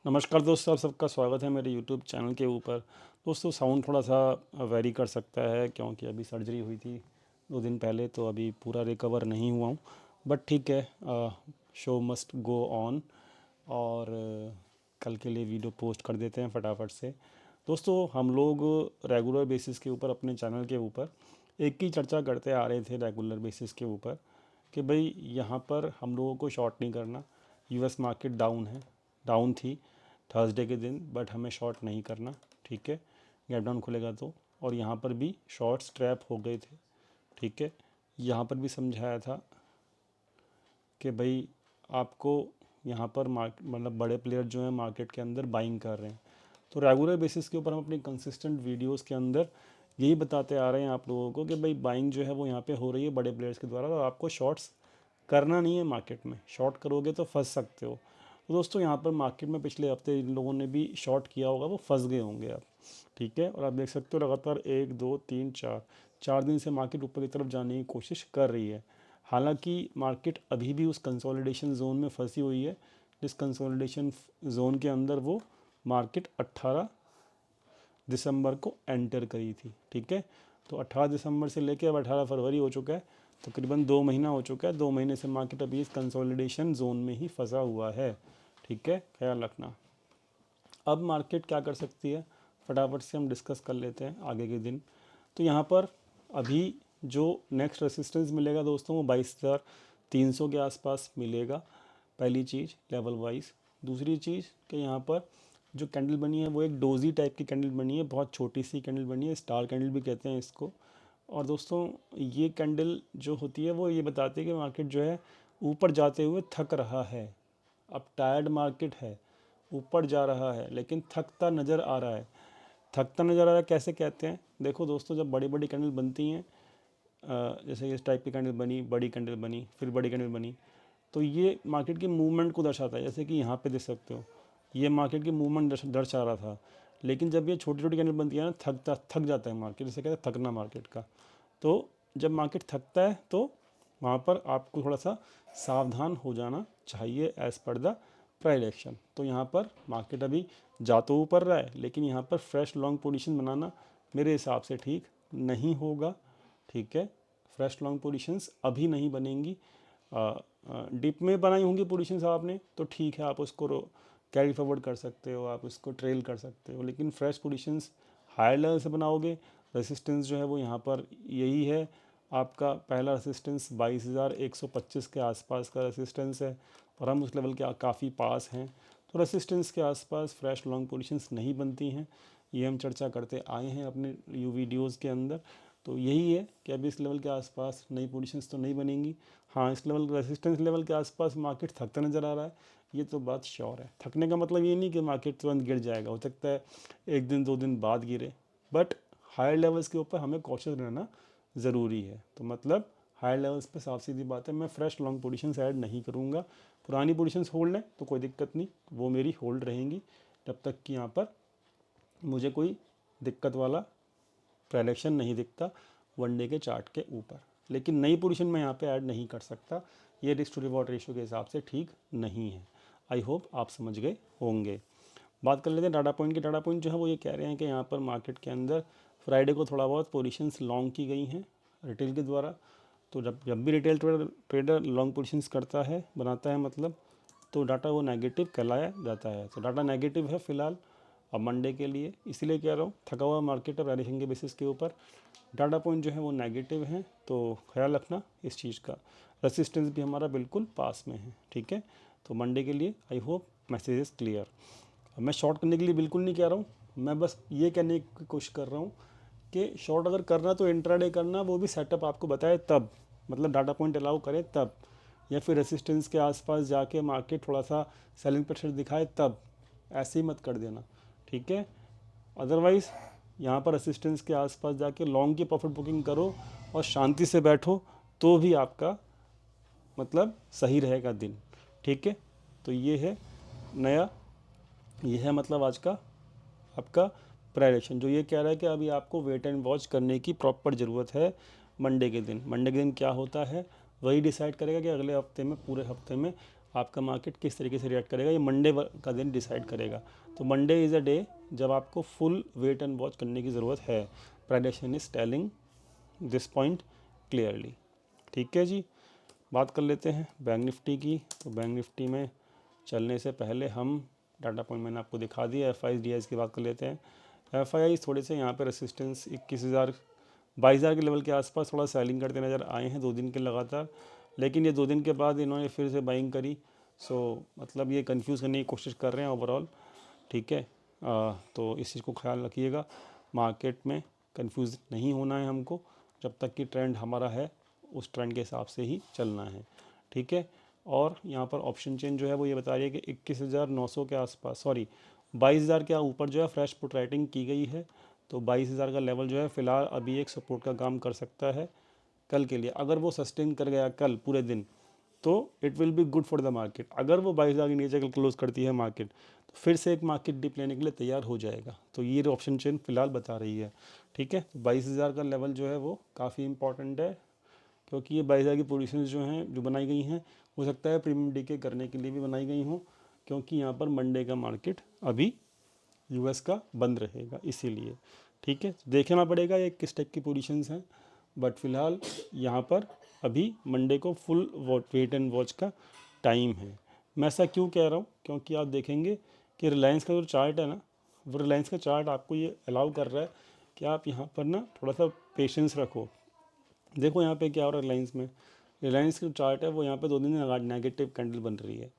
नमस्कार दोस्तों, आप सबका स्वागत है मेरे यूट्यूब चैनल के ऊपर। दोस्तों साउंड थोड़ा सा वेरी कर सकता है क्योंकि अभी सर्जरी हुई थी 2 दिन पहले, तो अभी पूरा रिकवर नहीं हुआ हूँ। बट ठीक है, शो मस्ट गो ऑन। और कल के लिए वीडियो पोस्ट कर देते हैं फटाफट से। दोस्तों हम लोग रेगुलर बेसिस के ऊपर अपने चैनल के ऊपर एक ही चर्चा करते आ रहे थे रेगुलर बेसिस के ऊपर कि भाई यहाँ पर हम लोगों को शॉर्ट नहीं करना। यूएस मार्केट डाउन थी थर्सडे के दिन, बट हमें शॉर्ट नहीं करना। ठीक है, गैप डाउन खुलेगा तो। और यहाँ पर भी शॉर्ट्स ट्रैप हो गए थे। ठीक है, यहाँ पर भी समझाया था कि भाई आपको यहाँ पर मतलब बड़े प्लेयर जो हैं मार्केट के अंदर बाइंग कर रहे हैं। तो रेगुलर बेसिस के ऊपर हम अपनी कंसिस्टेंट वीडियोस के अंदर यही बताते आ रहे हैं आप लोगों को कि भाई बाइंग जो है वो यहाँ पे हो रही है बड़े प्लेयर्स के द्वारा, और आपको शॉर्ट्स करना नहीं है। मार्केट में शॉर्ट करोगे तो फंस सकते हो। तो दोस्तों यहाँ पर मार्केट में पिछले हफ्ते इन लोगों ने भी शॉर्ट किया होगा, वो फंस गए होंगे आप। ठीक है, और आप देख सकते हो लगातार 1 2 3 4 दिन से मार्केट ऊपर की तरफ जाने की कोशिश कर रही है। हालांकि मार्केट अभी भी उस कंसोलिडेशन जोन में फंसी हुई है, जिस कंसोलिडेशन जोन के अंदर वो मार्केट 18 दिसंबर को एंटर करी थी। ठीक है, तो 18 दिसंबर से लेकर अब 18 फरवरी हो चुका है, तकरीबन 2 महीना हो चुका है। 2 महीने से मार्केट अभी इस कंसोलिडेशन जोन में ही फंसा हुआ है। ठीक है, ख्याल रखना। अब मार्केट क्या कर सकती है, फटाफट से हम डिस्कस कर लेते हैं आगे के दिन। तो यहाँ पर अभी जो नेक्स्ट रेसिस्टेंस मिलेगा दोस्तों वो 22,300 के आसपास मिलेगा। पहली चीज़ लेवल वाइज। दूसरी चीज़ कि यहाँ पर जो कैंडल बनी है वो एक डोजी टाइप की कैंडल बनी है, बहुत छोटी सी कैंडल बनी है, स्टार कैंडल भी कहते हैं इसको। और दोस्तों ये कैंडल जो होती है वो ये बताती है कि मार्केट जो है ऊपर जाते हुए थक रहा है। अब टायर्ड मार्केट है, ऊपर जा रहा है लेकिन थकता नज़र आ रहा है। थकता नज़र आ रहा है कैसे कहते हैं, देखो दोस्तों जब बड़ी बड़ी कैंडल बनती हैं, जैसे इस टाइप की कैंडल बनी, बड़ी कैंडल बनी, फिर बड़ी कैंडल बनी, तो ये मार्केट की मूवमेंट को दर्शाता है। जैसे कि यहाँ पे देख सकते हो, ये मार्केट की मूवमेंट दर्शा रहा था। लेकिन जब ये छोटी छोटी कैंडल बनती है ना, थक जाता है मार्केट, जैसे कहते हैं थकना मार्केट का। तो जब मार्केट थकता है तो वहाँ पर आपको थोड़ा सा सावधान हो जाना चाहिए एज़ पर द प्राइड। तो यहाँ पर मार्केट अभी जा तो ऊपर रहा है, लेकिन यहाँ पर फ्रेश लॉन्ग पोजीशन बनाना मेरे हिसाब से ठीक नहीं होगा। ठीक है, फ्रेश लॉन्ग पोजीशंस अभी नहीं बनेंगी। डिप में बनाई होंगी पोजीशंस आपने तो ठीक है, आप उसको कैरी फॉरवर्ड कर सकते हो, आप उसको ट्रेल कर सकते हो। लेकिन फ्रेश पोजीशंस हायर लेवल से बनाओगे, रेसिस्टेंस जो है वो यहाँ पर यही है। आपका पहला रेसिस्टेंस 22,125 के आसपास का रेसिस्टेंस है, और हम उस लेवल के काफ़ी पास हैं। तो रेसिस्टेंस के आसपास फ्रेश लॉन्ग पोजीशंस नहीं बनती हैं, ये हम चर्चा करते आए हैं अपने वीडियोज़ के अंदर। तो यही है कि अभी इस लेवल के आसपास नई पोजीशंस तो नहीं बनेंगी। हाँ, इस लेवल रेसिस्टेंस लेवल के आसपास मार्केट थकता नज़र आ रहा है, ये तो बात श्योर है। थकने का मतलब ये नहीं कि मार्केट तुरंत गिर जाएगा, हो सकता है 1 दिन 2 दिन बाद गिरे, बट हायर लेवल्स के ऊपर हमें कॉशियस रहना ज़रूरी है। तो मतलब हायर लेवल्स पे साफ सीधी बात है, मैं फ्रेश लॉन्ग पोजीशंस ऐड नहीं करूँगा। पुरानी पोजीशंस होल्ड है तो कोई दिक्कत नहीं, वो मेरी होल्ड रहेंगी जब तक कि यहाँ पर मुझे कोई दिक्कत वाला प्राइडेक्शन नहीं दिखता वनडे के चार्ट के ऊपर। लेकिन नई पोजीशन मैं यहाँ पे ऐड नहीं कर सकता, ये रिस्क टू रिवॉर्ड रेशियो के हिसाब से ठीक नहीं है। आई होप आप समझ गए होंगे। बात कर लेते हैं डाटा पॉइंट की। डाटा पॉइंट जो है वो ये कह रहे हैं कि यहाँ पर मार्केट के अंदर फ्राइडे को थोड़ा बहुत पोजीशंस लॉन्ग की गई हैं रिटेल के द्वारा। तो जब जब भी रिटेल ट्रेडर लॉन्ग पोजीशंस करता है, बनाता है मतलब, तो डाटा वो नेगेटिव कहलाया जाता है। तो डाटा नेगेटिव है फ़िलहाल अब मंडे के लिए, इसीलिए कह रहा हूँ थका हुआ मार्केट है वैल्यूएशन के बेसिस के ऊपर। डाटा पॉइंट जो है वो नेगेटिव है, तो ख्याल रखना इस चीज़ का। रेसिस्टेंस भी हमारा बिल्कुल पास में है। ठीक है, तो मंडे के लिए I hope message is clear. मैं शॉर्ट करने के लिए बिल्कुल नहीं कह रहा हूँ, मैं बस ये कहने की कोशिश कर रहा हूँ कि शॉर्ट अगर करना तो इंट्राडे करना, वो भी सेटअप आपको बताए तब, मतलब डाटा पॉइंट अलाउ करें तब, या फिर रेसिस्टेंस के आसपास जाके मार्केट थोड़ा सा सेलिंग प्रेशर दिखाए तब, ऐसे ही मत कर देना। ठीक है, अदरवाइज़ यहाँ पर रेसिस्टेंस के आसपास जाके लॉन्ग की प्रॉफिट बुकिंग करो और शांति से बैठो, तो भी आपका मतलब सही रहेगा दिन। ठीक है, तो ये है नया, ये है मतलब आज का आपका प्रायरेक्शन जो ये कह रहा है कि अभी आपको वेट एंड वॉच करने की प्रॉपर ज़रूरत है। मंडे के दिन क्या होता है वही डिसाइड करेगा कि अगले हफ्ते में, पूरे हफ्ते में आपका मार्केट किस तरीके से रिएक्ट करेगा, ये मंडे का दिन डिसाइड करेगा। तो मंडे इज़ अ डे जब आपको फुल वेट एंड वॉच करने की ज़रूरत है। Prediction is telling this point clearly. ठीक है जी, बात कर लेते हैं बैंक निफ्टी की। तो बैंक निफ्टी में चलने से पहले हम डाटा पॉइंट मैंने आपको दिखा दिया। एफ आई डी की बात कर लेते हैं। एफ आई थोड़े से यहाँ पे रेसिस्टेंस 21,000 22,000 के लेवल के आसपास थोड़ा सेलिंग करते नज़र आए हैं 2 दिन के लगातार, लेकिन ये 2 दिन के बाद इन्होंने फिर से बाइंग करी। सो मतलब ये कंफ्यूज करने की कोशिश कर रहे हैं ओवरऑल। ठीक है, तो इस चीज़ को ख्याल रखिएगा, मार्केट में कंफ्यूज नहीं होना है हमको। जब तक कि ट्रेंड हमारा है उस ट्रेंड के हिसाब से ही चलना है। ठीक है, और यहाँ पर ऑप्शन चेन जो है वो ये बता रही है कि 21,900 के आसपास, सॉरी 22,000 के ऊपर जो है फ्रेश पुट राइटिंग की गई है। तो 22,000 का लेवल जो है फ़िलहाल अभी एक सपोर्ट का काम कर सकता है कल के लिए। अगर वो सस्टेन कर गया कल पूरे दिन तो it will be good for the market. अगर वो 22,000 के नीचे कल क्लोज करती है मार्केट तो फिर से एक मार्केट डिप लेने के लिए तैयार हो जाएगा। तो ये ऑप्शन चेन फिलहाल बता रही है। ठीक है, तो 22,000 का लेवल जो है वो काफ़ी इंपॉर्टेंट है, क्योंकि ये 22,000 की पोजीशंस जो हैं जो बनाई गई हैं हो सकता है प्रीमियम डीके करने के लिए भी बनाई गई हों, क्योंकि यहाँ पर मंडे का मार्केट अभी यूएस का बंद रहेगा इसीलिए। ठीक है, तो देखना पड़ेगा ये किस टाइप की पोजीशंस हैं, बट फिलहाल यहाँ पर अभी मंडे को फुल वेट एंड वॉच का टाइम है। मैं ऐसा क्यों कह रहा हूँ, क्योंकि आप देखेंगे कि रिलायंस का जो चार्ट है ना, वो रिलायंस का चार्ट आपको ये अलाउ कर रहा है कि आप यहाँ पर ना थोड़ा सा पेशेंस रखो। देखो यहाँ पे क्या हो रहा है रिलायंस में, रिलायंस का चार्ट है वो यहाँ पे 2 दिन नेगेटिव कैंडल बन रही है।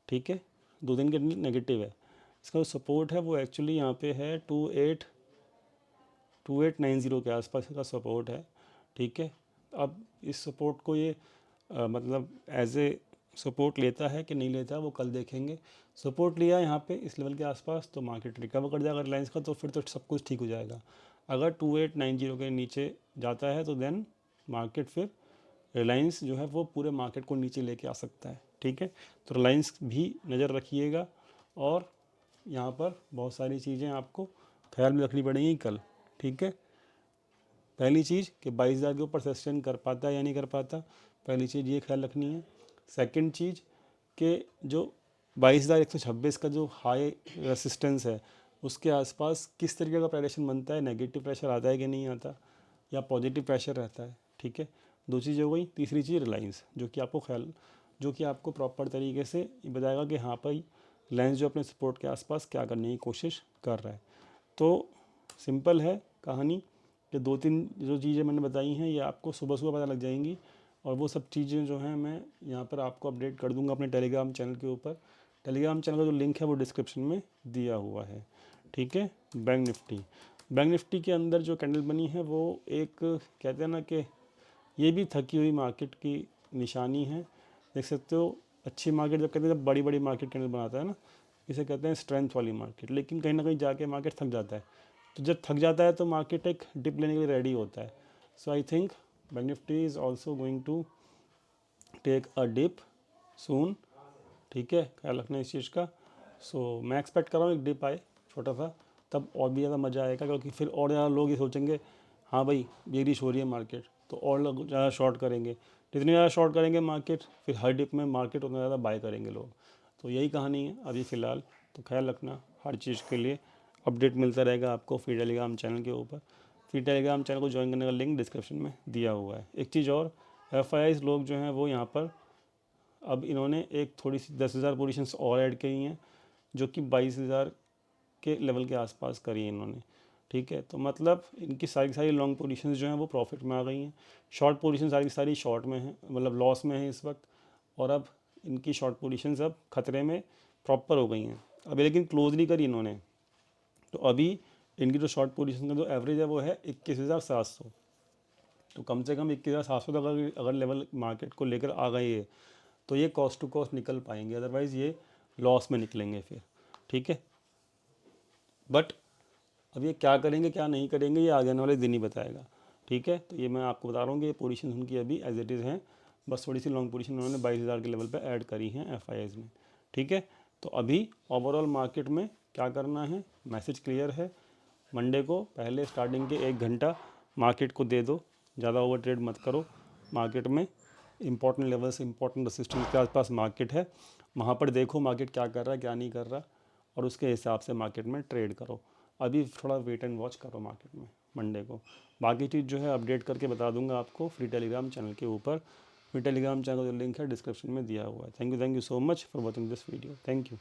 ठीक है, 2 दिन कैंडल नेगेटिव है। इसका जो सपोर्ट है वो एक्चुअली यहाँ पे है 2890 के आसपास का सपोर्ट है। ठीक है, अब इस सपोर्ट को ये मतलब एज ए सपोर्ट लेता है कि नहीं लेता वो कल देखेंगे। सपोर्ट लिया यहाँ पे इस लेवल के आसपास तो मार्केट रिकवर कर जाएगा रिलायंस का, तो फिर तो सब कुछ ठीक हो जाएगा। अगर 2890 के नीचे जाता है तो देन मार्केट फिर रिलायंस जो है वो पूरे मार्केट को नीचे लेके आ सकता है। ठीक है, तो रिलायंस भी नज़र रखिएगा, और यहाँ पर बहुत सारी चीज़ें आपको ख्याल में रखनी पड़ेंगी कल। ठीक है, पहली चीज़ कि 22,000 के ऊपर सस्टेन कर पाता है या नहीं कर पाता, पहली चीज़ ये ख्याल रखनी है। सेकंड चीज़ कि जो 22,126 का जो हाई रेसिस्टेंस है उसके आसपास किस तरीके का प्रेशर बनता है, नेगेटिव प्रेशर आता है कि नहीं आता, या पॉजिटिव प्रेशर रहता है। ठीक है, 2 चीज़ें हो गई। तीसरी चीज़ रिलायंस, जो कि आपको प्रॉपर तरीके से ये बताएगा कि हाँ भाई रिलायंस जो अपने सपोर्ट के आसपास क्या करने की कोशिश कर रहा है। तो सिंपल है कहानी, कि 2-3 जो चीज़ें मैंने बताई हैं ये आपको सुबह सुबह पता लग जाएंगी, और वो सब चीज़ें जो हैं मैं यहाँ पर आपको अपडेट कर दूंगा अपने टेलीग्राम चैनल के ऊपर। टेलीग्राम चैनल का जो लिंक है वो डिस्क्रिप्शन में दिया हुआ है। ठीक है, बैंक निफ्टी के अंदर जो कैंडल बनी है वो एक कहते हैं ना कि ये भी थकी हुई मार्केट की निशानी है। देख सकते हो, अच्छी मार्केट जब कहते हैं, जब बड़ी बड़ी मार्केट कैंडल बनाता है ना, इसे कहते हैं स्ट्रेंथ वाली मार्केट, लेकिन कहीं ना कहीं जाके मार्केट थक जाता है। तो जब थक जाता है तो मार्केट एक डिप लेने के लिए रेडी होता है। So I think bank Nifty is also going to take a dip soon. ठीक है, ख्याल रखना इस चीज़ का। सो मैं एक्सपेक्ट कर रहा हूँ एक डिप आए छोटा सा, तब और भी ज़्यादा मज़ा आएगा, क्योंकि फिर और ज़्यादा लोग ये सोचेंगे हाँ भाई बेरिश हो रही है मार्केट, तो और लोग ज़्यादा शॉर्ट करेंगे। जितने ज़्यादा शॉर्ट करेंगे मार्केट, फिर हर डिप में मार्केट उतना ज़्यादा बाय करेंगे लोग। तो यही कहानी है अभी फ़िलहाल। तो ख्याल रखना, हर चीज़ के लिए अपडेट मिलता रहेगा आपको फ्री टेलीग्राम चैनल के ऊपर। फ्री टेलीग्राम चैनल को ज्वाइन करने का लिंक डिस्क्रिप्शन में दिया हुआ है। एक चीज़ और, एफ लोग जो हैं वो यहाँ पर अब इन्होंने एक थोड़ी सी 10,000 पोजीशंस और ऐड की हैं, जो कि 22,000 के लेवल के आसपास करी है इन्होंने। ठीक है, तो मतलब इनकी सारी की सारी लॉन्ग पोजीशंस जो हैं वो प्रॉफिट में आ गई हैं। शॉर्ट पोजीशन सारी की सारी शॉर्ट में हैं, मतलब लॉस में है इस वक्त, और अब इनकी शॉर्ट पोजीशंस अब खतरे में प्रॉपर हो गई हैं। अभी लेकिन क्लोज नहीं करी इन्होंने, तो अभी इनकी जो शॉर्ट पोजीशन का जो एवरेज है वो है 21,700। तो कम से कम 21,700 तक अगर लेवल मार्केट को लेकर आ गए ये, तो ये कॉस्ट टू कॉस्ट निकल पाएंगे, अदरवाइज़ ये लॉस में निकलेंगे फिर। ठीक है, बट अब ये क्या करेंगे क्या नहीं करेंगे ये आगे आने वाले दिन ही बताएगा। ठीक है, तो ये मैं आपको बता रहा हूँ कि ये पोजीशन उनकी अभी एज इट इज़ हैं, बस थोड़ी सी लॉन्ग पोजीशन उन्होंने 22,000 के लेवल पे ऐड करी हैं एफ में। ठीक है, तो अभी ओवरऑल मार्केट में क्या करना है, मैसेज क्लियर है। मंडे को पहले स्टार्टिंग के 1 घंटा मार्केट को दे दो, ज़्यादा ओवर ट्रेड मत करो मार्केट में। इंपॉर्टेंट लेवल्स, इंपॉर्टेंट रेसिस्टेंस के आसपास मार्केट है, वहाँ पर देखो मार्केट क्या कर रहा है क्या नहीं कर रहा, और उसके हिसाब से मार्केट में ट्रेड करो। अभी थोड़ा वेट एंड वॉच करो मार्केट में मंडे को। बाकी चीज़ जो है अपडेट करके बता दूंगा आपको फ्री टेलीग्राम चैनल के ऊपर। फ्री टेलीग्राम चैनल का जो लिंक है डिस्क्रिप्शन में दिया हुआ है। Thank you so much for watching this video. Thank you.